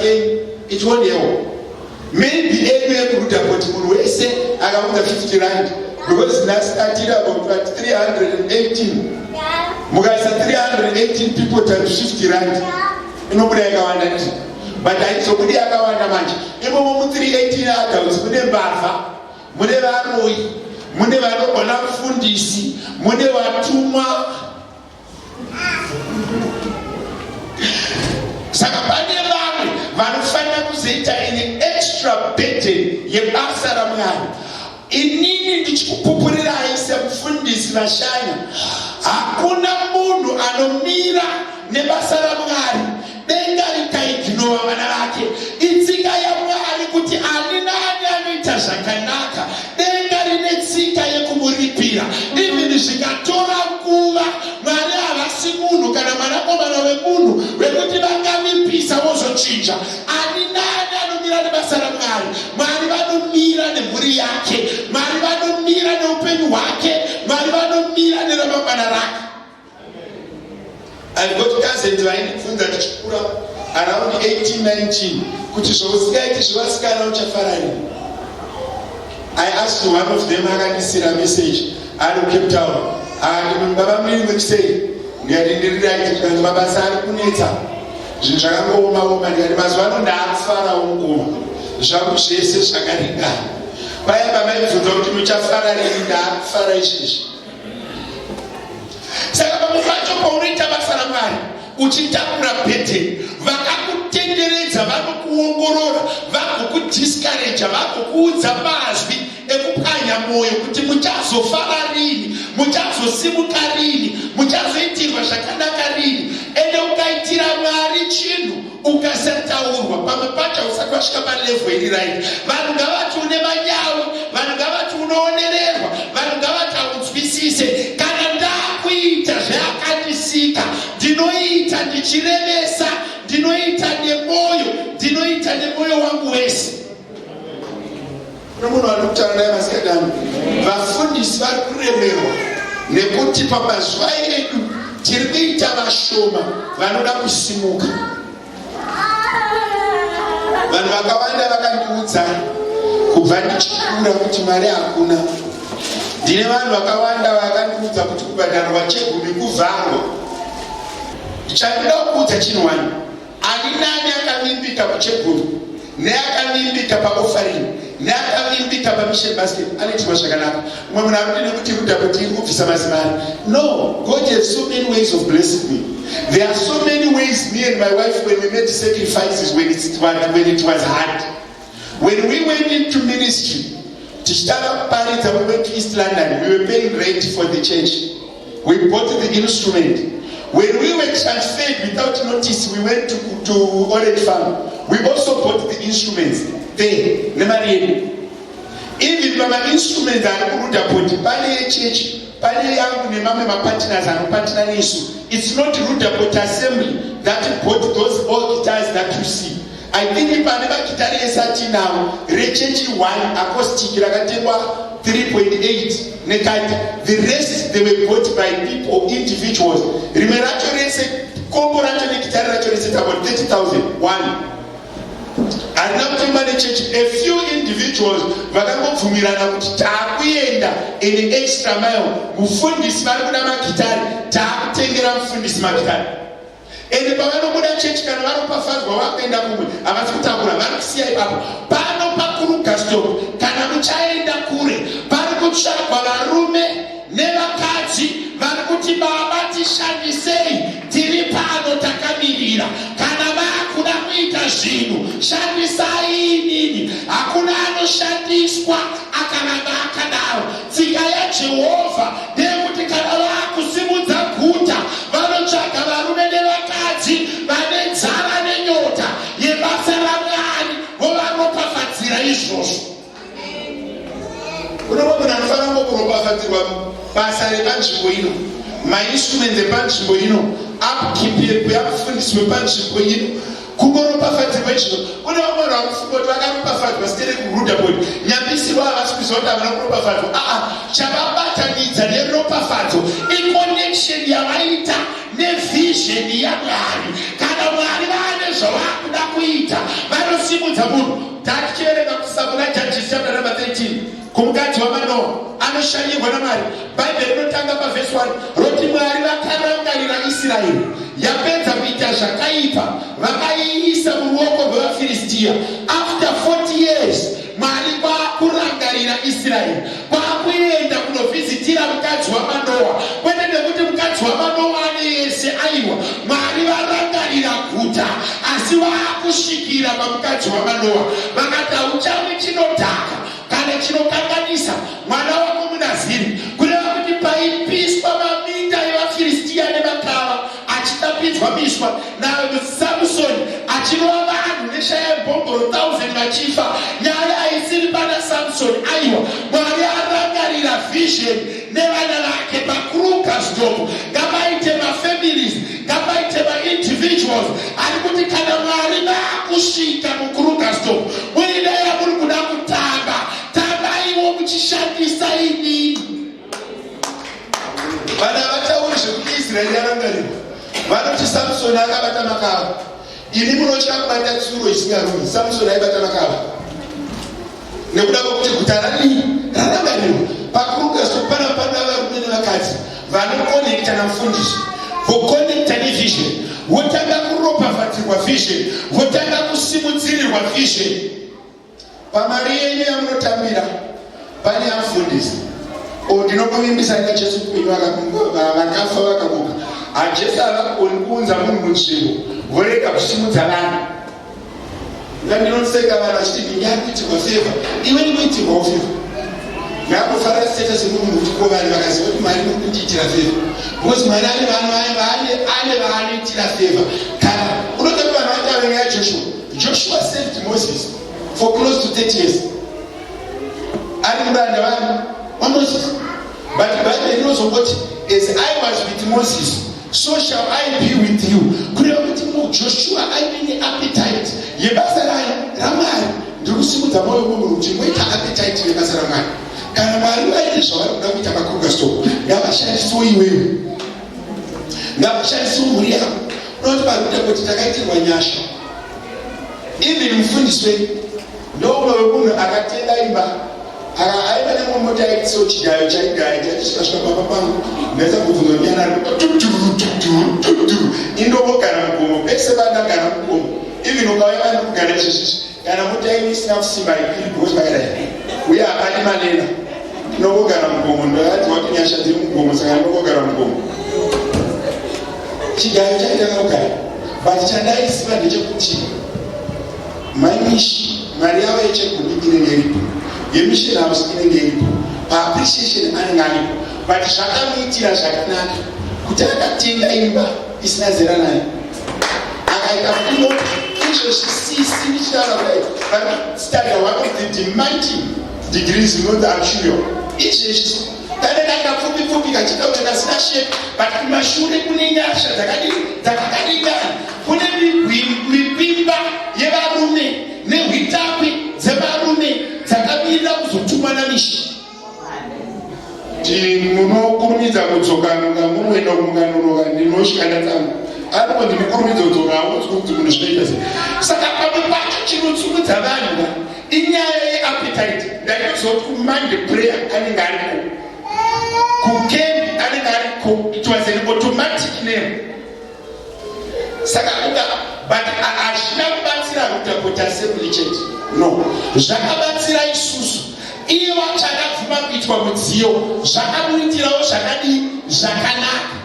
it won't help. Maybe anyway kuruta kuti munhu wese akaunza 50 rand because started about 318. Mukaisa 318 people times 50 rand inobuda yakawanda ndizvo. But haizobudi yakawanda manje. Imomo mu 318 adults mune mbavha, mune varoyi, mune vanogona kufundisi, mune vatumwa. Saka pane vamwe vanofanira kuzoita ine extra burden yebasa raMwari. Inini ndichikupupurirai semufundisi vashanya, hakuna munhu anomira nebasa raMwari denga rikaignora vana vake. Itsika yaMwari kuti ani nani anoita zvakanaka, denga rine tsika yekumuripira. Even zvikatora nguva, Mwari havasi munhu kana mwanakomana wemunhu wekuti vangamipisa vozochinja. Ani nani anomira nebasa raMwari? Mwari vanomira nemhuri yake, Mwari vanomira neupenyu hwake, Mwari vanomira neramangwana rake. I've got cousins vaindifunza tichikura around 18, 19 kuti zvausingaiti zvevasikana uchafarani. I asked one of them akandisira message ari Cape Town. Baba mlimi mwekisei ndiyadindirirai kuti mabasa ari kunetsa zvinhu zvakangooma ndikati mazuva ano ndaakufara ungoma zvangu zvese zvakaringana. Paya pamaibvunza kuti muchafara rini, ndaakufara izvezvi. Saka pamwe pacho paunoita basa raMwari uchitakura bhedheni, vakakutenderedza vanokuongorora, vagokudiscouragea, vagokuudza mazwi ekupwanya mwoyo kuti muchazofara rini, muchazosimuka rini, muchazoitirwa zvakanaka rini. Ende ukaitira Mwari chinhu ukasataurwa, pamwe pacho usati wasvika palevhel iri right. Vanhu ngavati une manyawi, vanhu ngavati unoonererwa, vanhu ngavati haunzwisise. Kana ndichirevesa, ndinoita nemoyo wangu wese. Munhu ari kutaura naye masikadani, vafundisi vari kuremerwa nekuti pamazuva edu tiri kuita vashoma vanoda kusimuka. Vanhu vakawanda vakandiudza kubva ndichikura kuti mari hakuna. Ndine vanhu vakawanda vakandiudza kuti kubhadharwa chegumi kuvharwa. Chandinoda kuudza chinhu wani, ani nani akavimbika kuchegumi, neakavimbika paofarini, neakavimbika pamission basket anoitirwa zvakanaka. Mumwe munhu anodine kuti kuti kubvisa mazimari. No, God has so many ways of blessing me. There are so many ways me and my wife, when we made sacrifices, when it was hard. When we went into ministry, to start up Paris and we went to East London, we were paying rent for the church. We bought the instrument. When we were transferred without notice, we went to Orange Farm. We also bought the instruments there. Even my instruments are Rudapot, Pale Church, Pale Young, Nemame, my partners and partner issue. It's not Rudapot Assembly that bought those old guitars that you see. I think if I never guitar is now, Rechurch 1 acoustic, Ragatewa 3.8, Nekati. The rest they were bought by people, individuals. Remember, corporate guitar is about 30,000. One. And now to manage a few individuals, Vagabumilana, Takuenda, in the extra mile, who fund this Maruna guitar, Tap, Tangram, Fundis Makitan. And the Pavano Church can run up fast, walk in the woman, Amafutakura, Maxia, Pano Pakuru Casto, Kanamucha in the Kure, Parakucha, Palarume, Neva Kachi, Makuti Babati Shani say, Tiripano Takamira, Kanama Kunamita Shinu, Shani Sai Nini, Akunano Shani Squat, Akanaba Kanao, Tigaya Jehovah, Demutikana Kusimuta Kuta, Vanochaka Varume Neva Kachi, Vanenzara Nenyota, Yebasaramani, Ovaropa Fatira Ishos. My instrument the bunch boino, upkeep we have finished with bunch boino, Kubo perfect dimension. When I went out, what I got perfect was still Rudapot. Yabisi was resort of Europa Fato. Chababata needs a Europa Fato. In connection, Yamaita, Nefish, and Yamani, Kanamani, so Akuita, Marosimu, that carried up Sabalata, chapter number 13. Kumkati wa mano anashani ngona mari Bible notanga pa verse 1 roti mwari vakaranga ila Israeli yapedza kuita zvakaipa vakaiisa muruoko rwevaFiristia. After 40 years Mwari kwakurangarira Israeli kwakuenda kunovhizitira mukadzi waManoa kwete nekuti mukadzi waManoa aneyese aiwa Mwari varangarira guta asi vakusvikira pamukadzi waManoa vakati hauchamwi chinodhaka kana chinokanganisa mwana wako munaziri kureva kuti paipiswa maminda evaFiristia nemakava achitapidzwa piswa naSamusoni achinova vanhu neshayembongoro 1000 vachifa. Nyaya haisiri pana Samusoni aiwa Mwari arangarira vision nevana vake paKurukasdorp. Ngavaite mafamilies, ngavaite maindividuals ari kuti kana Mwari vakusvika muKurukasdorp muine yamuri kuda kutamba tambaiwo muchishandisa inini. Vana vatauri zvekuti Israeli yarangarirwa vanoti Samusoni akabata makava. Ini munotya kubata tsuro isingarumi. Samusoni aibata makava nekuda kwekuti guta rarangarirwa paKurukasdorp pana varume nevakadzi vanokonekta namufundisi, vokonekta nevision, votanga kuropafadzirwa vision, votanga kusimudzirirwa vision. Pamari yenyu yamunotambira pane mufundisi ndinokuvimbisa naJesu upenyu vakafa vakamuka. Jesu havakoni kuunza munhu munzvimbo vorega kusimudza vanhu. Ndinotseka vanhu vachiti ndinyakuitirwa feva, iwe ndinoitirwawo feva. Ngakufara status yemunhu kuti ko vanhu vakaziva kuti Mwari nokundiitira feva because Mwari ane vanhu vaanoitira feva. Kana unoda kuti vanhu vataura nyaya yaJoshua. Joshua saved Moses for close to 30 years. Ari muranda waMoses. But Bible knows what as I was with Moses, so shall I be with you. Kureva kuti Joshua aine appetite yebasa raMwari. Ndikusimudza moyo wemunhu kuti moita appetite yebasa raMwari. Kana Mwari vaite zvavari kuda kuita paKruger Store, ngavashandisewo iwewe, ngavashandisewo mhuri yako. Unoti parikuita kuti takaitirwa nyasha. Even mufundisi wedu ndomwe wemunhu akatenga imba aiva nemomota yaitisewo chigayo chaigaya chachisvika pamba pangu ndaisa kubvunzwa ndiana indovogara mugomo pese vandagara mugomo. Even ukauya vane kugara izvezvizvi kana mota ine isina kusimba ikiri because vakaita uye hapadi manena inovogara mugomo. Ndoyati wati nyasha dziri mugomo saka inovogara mugomo. Chigayo chaitanga kugara but chandaisiva ndechekuti maimishi mari yavo yechegumi inenge iripo, yemission house inenge iripo, paappreciation anenge aripo, but zvakamuitira zvakanaka kuti akatenga imba isina zera naye akaita fumo izvozvisisi nichitaura kudai varikustudy one of the demanding degrees inonzi actuarial. Izvezvi kanenge akapfupi kachita kuti kasina shape but kumashure kune nyasha dzakadingana, kune mipimba yevarume nehwitakwe dzevarume dzakamirira kuzotumwa namishi. Munokurumidza kudzoka munoenda kumunganoroka ndinosvikana tsangu aripo ndinokurumidza kudzoka haudzwi kuti munhu zvinoita sei. Saka pamwe pacho chinotsungudza vanhu inyaya yeappetite. Ndaitozoti kumonday prayer anenge ariko, kukembi anenge ariko, it was an automatic name. Saka but hazvina kubatsira Rutherford Assembly Church, no, zvakabatsira isusu. Iye wachakabvuma kuitwa mudziyo zvakamuitirawo zvakanaka.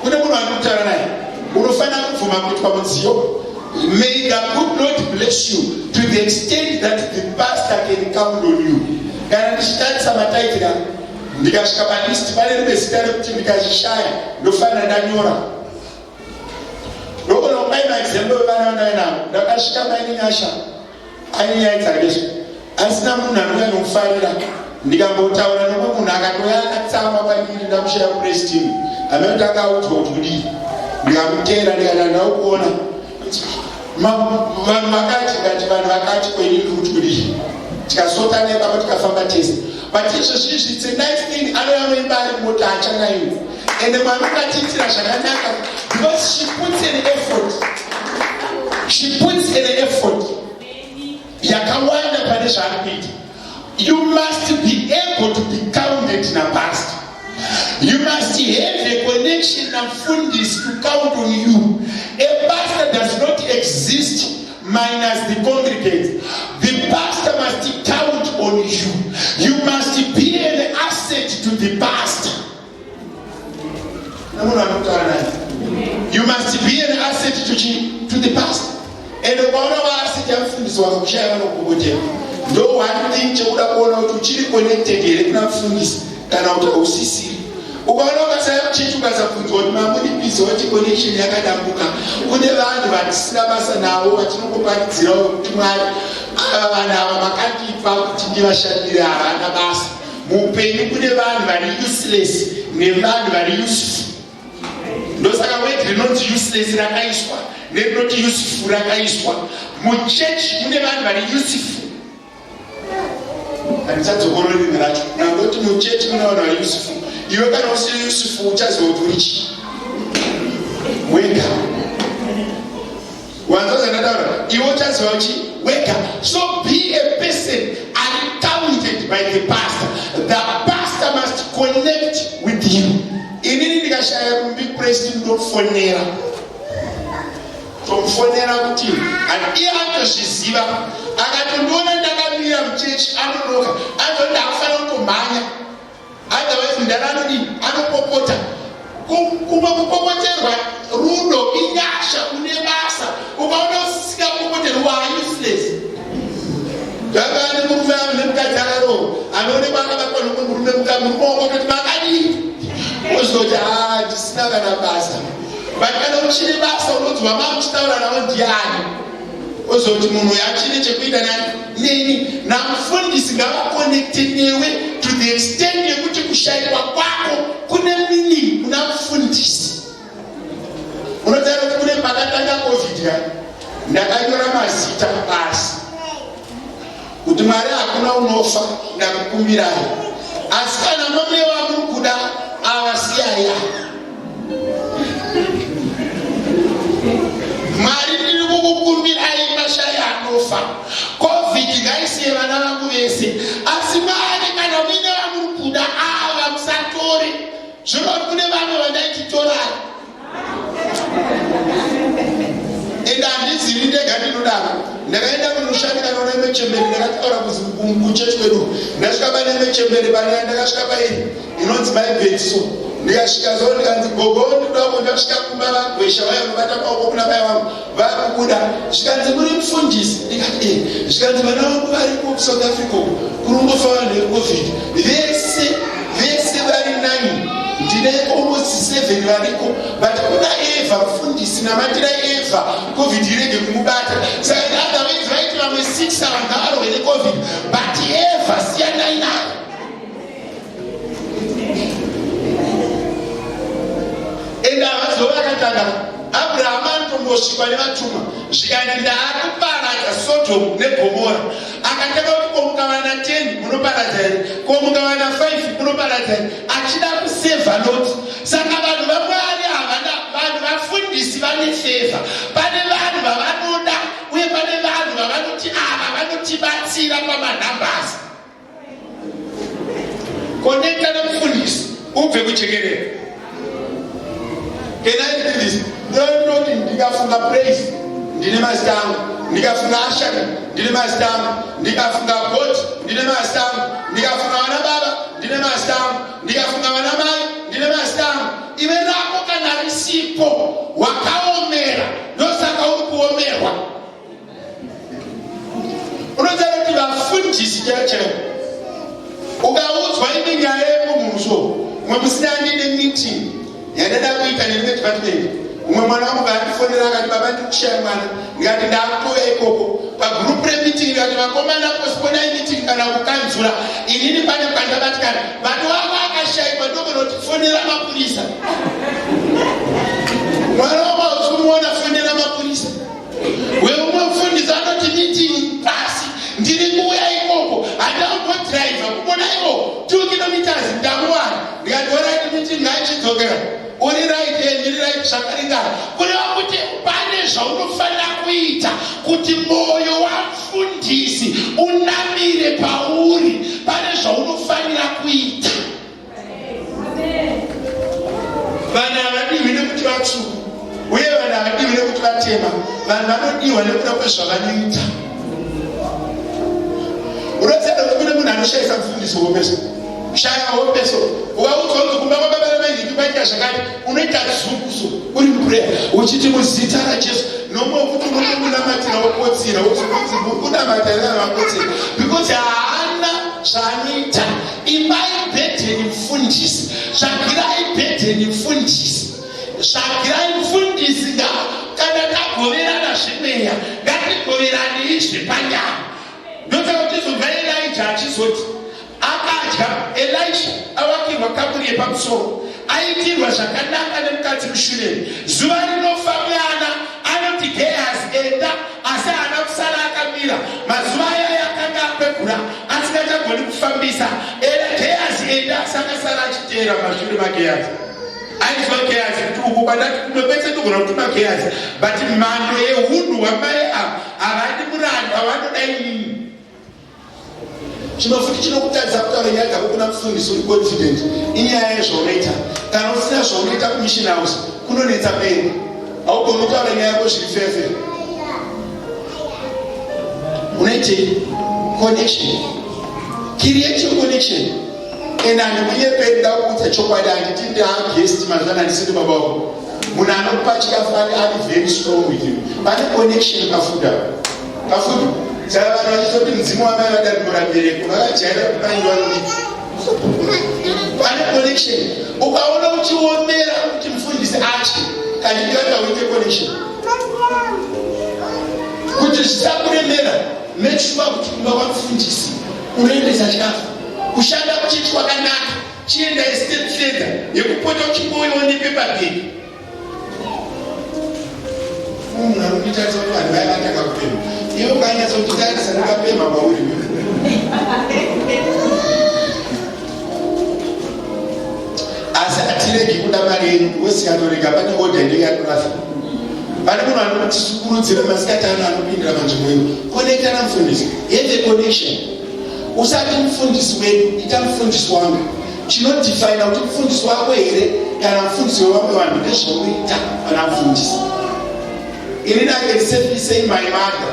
Kune munhu anotaura naye unofanira kubvuma kuitwa mudziyo. May the good Lord bless you to the extent that the pastor can count on you. Kana ndichitarisa mataitira ndikasvika palisti pane rimwe zita rekuti ndikazvishaya ndofanira ndanyora. Ndokuona kubaima example wevana vandainavo ndakasvika maine nyasha ainyaitsarezvo asina munhu anouya nomufarira. Ndikambotaura nomwe munhu akatoya akatsamwa pandiri ndamushaya kuprestimu amekuti akaudzwa kuti kudii. Ndikamutera ndikati ndaukuona vanhu vakati kwenini kuti kudii. Tikasota nepapa tikafamba tese but izvozvizvi it's a nice thing. Anouya noimba ari mota achangaiwa ende Mwari ukatiitira zvakanaka because she puts an effort yakawanda pane zvaari kuita. You must be able to be counted in a past. You must have a connection na mfundisi to count on you. A pastor does not exist minus the congregants. The pastor must count on you. You must be an asset to the pastor. You must be an asset to the pastor. And ukaona vaaseti amufundisi wako kushaya vanokugotera ndo one thing chekuda kuona kuti uchiri connected here kuna mufundisi kana kuti hausisiri. Ukaona ukasaya kuchechi ukasabvunzwa kuti mamuripizi wachi connection yakadambuka, kune vanhu vatisina basa navo vatinongoparidzirawo kuti Mwari ava vanhu ava makandipa kuti ndivashandire havana basa. Muupenyu kune vanhu vari useless nevanhu vari useful. Ndosaka word rinonzi useless rakaiswa nerinoti useful rakaiswa. Muchechi mune vanhu vari useful. Handichadzokorori rimwe racho nangoti muchechi mune vanhu vari useful. Iwe kana usiri useful uchaziva kuti uri chii wega. Wanzwa ndataura iwe uchaziva kuti wega. So be a person uncounted by the pastor. The pastor must connect with you. Inini ndikashaya rumbi Preston ndofonera tomufonera kuti iye atozviziva akatondiona ndakamira muchechi anonoka anoti akufanira kutomhanya otherwise ndananodi anopopota. Kumwe kupopoterwa rudo inyasha une basa. Ukaona usikapopoterwa useless. Ndakane murume nemukadzi akarohwa anoonekwa akabatwa nomurume mukadzi kuti makadii ozoti ndisina kana basa. But kana uchine basa unonzwa mama uchitaura nawo ndiani ozoti munhu yachine chekuita neni namufundisi ngavakonekte newe to the extent yekuti kushayikwa kwako kune meaning kuna mufundisi. unoziva kuti kune pakatanga covid ndakanyora mazita pasi kuti Mwari hakuna unofa ndakukumbirai, asi kana mamwe wamuri kuda avasiyaya. Mwari ndiri kukukumbirai mashaya anofa. Covid ngaisiye vana vangu vese, asi Mwari kana muine vamuri kuda ava musatore. Zvino kune vamwe vandaichitorai ende handizivi ndega ndinodaro. Ndakaenda kunoshandira naona Mechembere, ndakataura kuzi kuchechi kwedu ndasvika pane Mechembere pane ndakasvika pairi inonzi maibhetiso, ndikasvika zo ndikanzi gogo ndidoko, ndasvika kumba vagwesha vaya kubata maoko kuna mai vangu vakubuda, zvikanzi muri mufundisi, ndikati zvikanzi vana vangu vari ku South Africa kurungofa vanhu vecovid vese vari 9 ndine almost 7 variko, but kuna Eva mufundisi namatira Eva covid irege kumubata. Saka otherwise vaiti vamwe 6 avangaro vene covid, but Eva siyanai nayo. Enda vazova vakatanga Abraham anotongosvikwa nevatumwa zvikati ndaakuparadza Sodom neGomora, akatanga kuti komukavana 10 munoparadza here, komukavana 5 munoparadza here, achida kusevha Lot. Saka vanhu vaMwari havana, vanhu vafundisi vane favor. Pane vanhu vavanoda uye pane vanhu vavanoti ava vanotibatsira pamanhambasi. Konekta nemufundisi ubve kuchekerera. Can I do this? Ndinoti ndikafunga praise ndine mazita angu, ndikafunga ashaka ndine mazita angu, ndikafunga God ndine mazita angu, ndikafunga vana baba ndine mazita angu, ndikafunga vana mai ndine mazita angu. Iwe rako kana risipo wakaomera, ndosaka uri kuomerwa. Unoziva kuti vafundisi chaivo ukaudzwa ine nyaya yemumusho, umwe musina ndine meeting yandada kuita nedepartment, umwe mwana wangu vaandifonera akati baba ndikushaya mwana, ndikati ndakutoya ikoko pagroup remeeting, ndikati vakomana postponai meeting kana kukanzura, inini pane pandabatikana vanhu vangu akashaiwa ndokunotifonera mapurisa. Mwana wangu hausumuona fonera mapurisa, weumwe mufundisi anoti meeting pasi, ndiri kuuya ikoko handaugodriva kumona ivo 2 kilometers ndamuwana, ndikati orit meeting ngaichidzokera uri right ndiri right zvakaringana. Kureva kuti pane zvaunofanira kuita kuti mwoyo wamufundisi unamire pauri, pane zvaunofanira kuita. Vanhu havadiwi nekuti vatsvuku uye vanhu havadiwi nekuti vatema, vanhu vanodiwa nekuda kwezvavanoita. Unoziva kuti kune munhu anoshayisa mufundisi hopeso, kushaya hopeso, ukaudzwa kuti kumba kwababa vaizvikubaita zvakati, unoita zukuso uri mupureya uchiti muzita raJesu nomwe kuti unomunamatira wokotsira uchikunzi mukunamatira wakotsira, because haana zvaanoita. Imai bhedheni mufundisi, tsvagirai bhedheni mufundisi, tsvagirai mufundisi. Kana tagoverana zvemweya ngatigoverane zvepanyama. Ndotsaka kuti zobva Elijah achizoti akadya, Elisha avakirwa kamuri yepamusoro, aitirwa zvakanaka nemukadzi mushure. Zuva rinofa mwana anoti Gehazi enda, asi haana kusara akamira. Mazuva aya yakanga akwegura asingachagoni kufambisa. Gehazi enda, sakasara achiteera mashure maGehazi. Aizwa Gehazi kuti uku kwandati kunopetse ndogona kutuma Gehazi, but mhando yeunhu hwamai ava havadi muranda wavanoda inini. Chinofuti chinokutadza kutaura nyaya dzako kuna mufundisi uri confident inyaya yezvaunoita. Kana usina zvaunoita kumission house kunonetsa peni, haugoni kutaura nyaya yako zviri fefe. Unoitei connection, create connection. And handimunyepe ndakuudza chokwadi, handiti ndaguest mazana ndisiri baba wako. Munhu anokupa chikafu ari very strong with you. Pane connection kafuda saka vanhu vachitoti mudzimu wamai vadarikura mbereko vakajaira kupangiwa nodii. Pane connection. Ukaona uchiomera kuti mufundisi achi kandi ndikanga uite connection kuti zvisakuremera, make sure kuti kumba kwamufundisi unoendesa chikafu, kushanda kuchiti kwakanaka, chienda step further yekupota uchimboiwa nepepabheki. munhu anokutarisa kuti vanhu vaya vataka kupema iwe ukanyatsa kutarisa ndakapema kwauri asi hatiregi kuda mari yenyu wesikatorega pane odha inenge yatorasa pane munhu anotisukurudzira masikati ano anopindira panzvimbo ino konekta namufundisi have a connection usati mufundisi wedu ita mufundisi wangu chinodifaina kuti mufundisi wako here kana mufundisi wevamwe vanhu ndezvaunoita pana mufundisi inini I can safely say my mother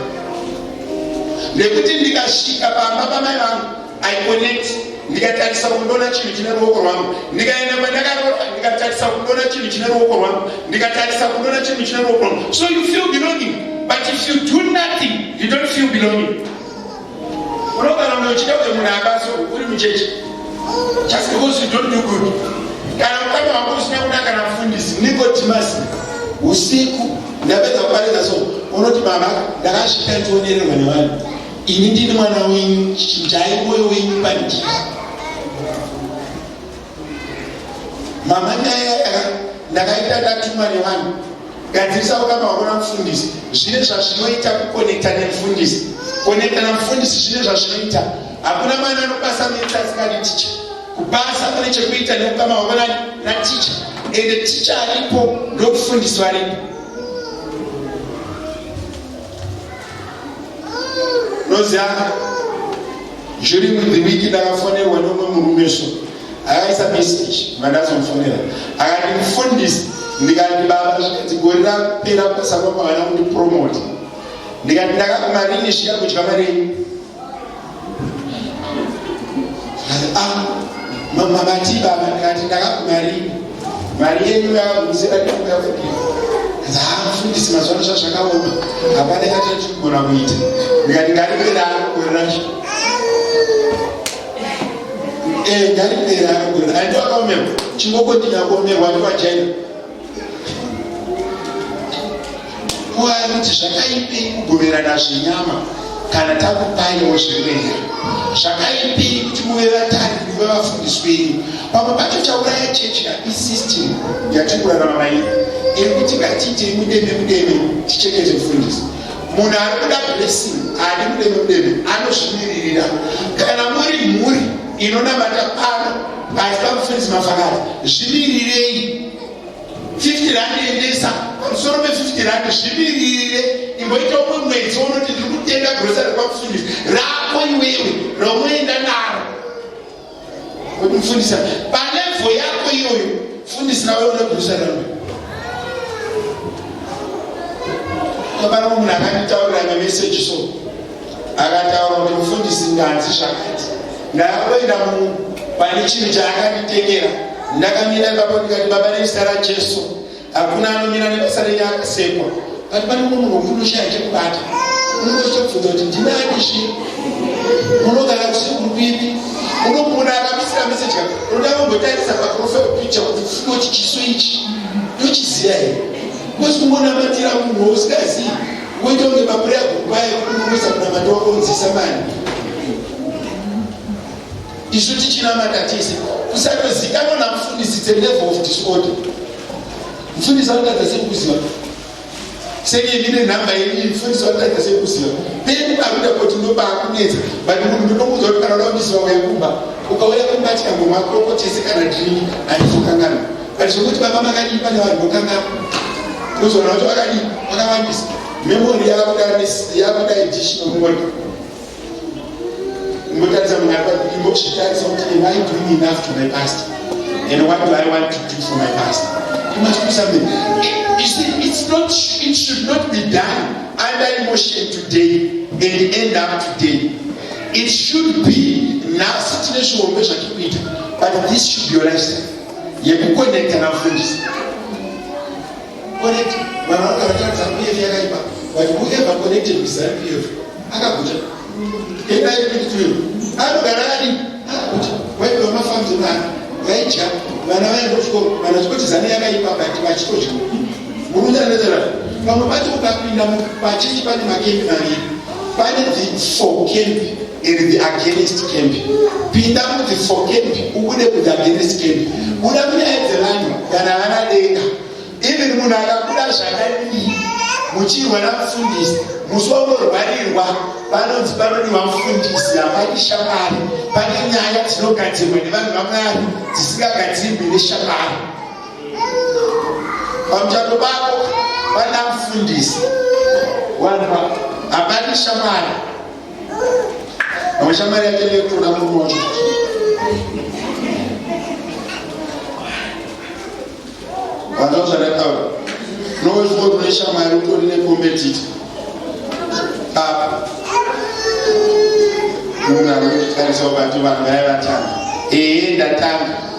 ndekuti ndikasvika pamba pamai vangu I connect ndikatarisa kundona chinhu chine ruoko rwangu ndikaenda kwandakaroa ndikatarisa kundona chinhu chine ruoko rwangu ndikatarisa kundona chinhu chine ruoko rwangu so you feel belonging but if you do nothing you don't feel belonging unogara munhu uchida kuti munhu abaso uri muchechi just because you don't do good kana ukama wako usina kunaka namufundisi nikodimasi usiku ndapedza kuparidza so unoti mama ndakasvika ndionererwa nevanhu ini ndini mwana wenyu chinjai mwoyo wenyu pandiri mama nyaya ndakaita ndatuma nevanhu gadzirisa ukama wako namufundisi zvine zvazvinoita kukonekta nemufundisi konekta namufundisi zvine zvazvinoita hakuna mwana anobasa meti asikadi ticha kubasa kune chekuita neukama wako naticha ende ticha aripo ndokufundisi varipo noziva during the week ndakafonerwa nomwe murume so akaisa message mandazomufonera akati mufundisi ndikati baba zvikati gori rapera kusaka kwavana kundipromote ndikati ndakakumarini svika kudya mari yenyu mabati baba ndikati ndakakumarini mari yenyu yakagumizira ndikuyafukira mufundisi mazvano zvazvakaoma hapana kachachigona kuita ndikati ngaripera arikugoreracho ngaripera arikugorera andi wakaomerwa chingokodinyakuomerwa ndiwajaina kuti zvakaipei kugoverana zvenyama kana takupaiwo zvirwere zvakaipei kuti muve vatari muve vafundisi venyu pamwe pacho chauraya chechi isystem yatikurarama mairi iri kuti ngatiitei mudeme tichengete mufundisi munhu ari kuda blessing haadi mudeme anozvimiririra kana muri mhuri inonamata pano pasi pamufundisi mafakati zvimirirei 50 rand endesa pamusoro pe50 rand zvimiririre imboita umwe mwedzi unoti ndiri kutenga grosari kwamufundisi rako iwewe romuenda naro kuti mufundisa panevo yako iyoyo fundisi nawe une grosari rano kapana munhu akanditaurira memeseji so akataura kuti mufundisi nganzi zvakati ndakuenda pane chinhu chaakanditengera ndakamira ipapo ndikati baba nezita rajesu hakuna anomira nebasa renyu akasekwa kati pane munhu wokunoshaya chekubata unongotobvunza kuti ndinani zvino munogara kusekuripipi unomuona akamisira meseji ka unoda kumbotarisa paprofile picture kuti fuko chichiso ichi ndochiziya here kwesi kungonamatira munhu wausingazivi woita kunge mapureya gurubaya kunoisa kunamata wakonzisa mani isu tichinamata tese kusatozikanwa namufundisi the level of disorder mufundisi anotadza sekuziva senyemine nhamba yenyu mufundisi anotadza sekuziva peni akuda kuti ndobaakunetsa but munhu ndinomuudza kuti kana unaundisi wawe yekumba ukauya kumbatika ngomakrokotese kana dhrini handizokangana but zvokuti baba makadipa nevanhu vokangana uzoona kuti vakadipa vakawandisa memori yakuda edition memori imbotarisa munhu ari imbozvitarisa kuti am I doing enough to my pastor and what do I want to do for my pastor? You must do something. It should not be done under emotion today and end up today. It should be now situation but this should be your lifestyle. You have to connect and affluence. Connect. But whoever connected with that behavior, and I repeat to you, I'm when you're not from the man, vaidya vana vanachikochizana yakaipa bati vachitodya murudanezera pamwe pacho ukapinda pachechi pane makempi maviri pane the for camp and the against camp pinda muti for camp ubude kuti against camp buda munyaya dzevanhu kana vana denga even munhu akabuda zvakadii muchirwara mufundisi musomorwarirwa vanonzi panodiwa mufundisi hapani shamwari. Pane nyaya dzinogadzirwa nevanhu vaMwari dzisingagadzirwi neshamwari. Pamuchato pako pana mufundisi wanwa hapani shamwari. Shamwari yake ndekutoda munhu wacho vanzwa zvandataura. Unozwa kuti une shamwari utori nekombetita apa munhu anotarisa kuti vanhu vaya vatanga ndatanga